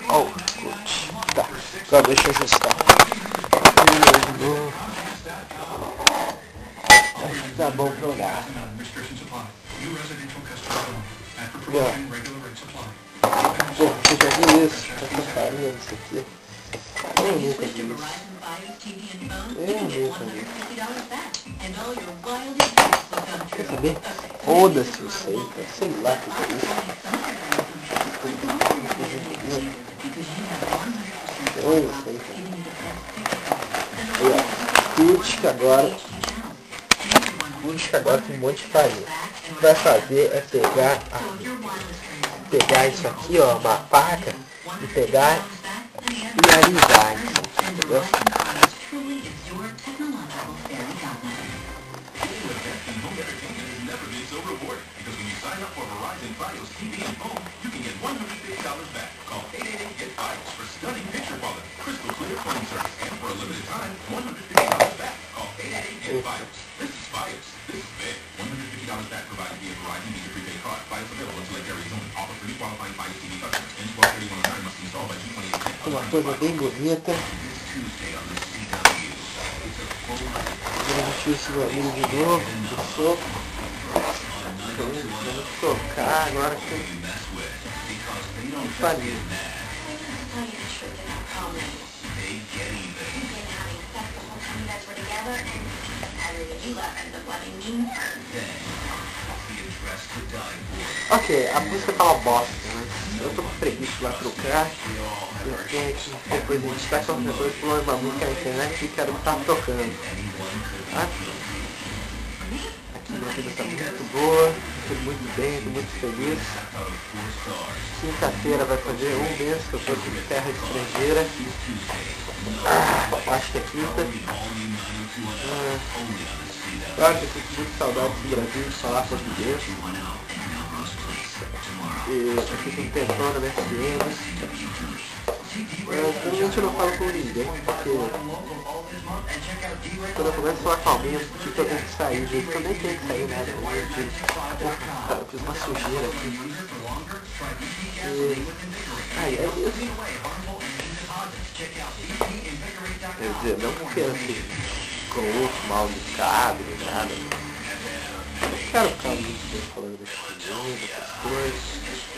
Oh, tá. Agora deixa eu ajustar. Acho que tá bom pra olhar. Pô, você já viu isso? Essa farinha, isso aqui. Eu nunca vi isso. Quer saber? Foda-se, eu sei lá o que é isso. Eu sei. Aí, ó. Curte que agora tem um monte de farinha. O que vai fazer é pegar isso aqui, ó, uma faca, e pegar e alisar isso, entendeu? Uma coisa bem bonita. Vamos esse meu amigo de novo, do soco. Vamos tocar agora com farinha. Ok, a música tá uma bosta, mas eu tô com preguiça de lá trocar. Eu tenho que depois editar qualquer coisa, pular uma música na internet e quero estar tocando. Tá? Aqui minha vida tá muito boa, tô muito bem, tô muito feliz. Quinta-feira vai fazer um mês que eu tô aqui em terra estrangeira. Acho que é quinta. Claro que eu sinto muito saudade do Brasil, de falar português. E aqui tem Pentona na MSN. Normalmente eu não falo com ninguém, porque quando eu começo a falar com alguém, eu tenho que sair, gente. Eu nem tenho que sair, né? Eu fiz uma sujeira aqui. Aí é isso. Quer dizer, não porque assim, com o osso mal indicado, nem nada. Eu quero ficar muito bem falando dessas coisas.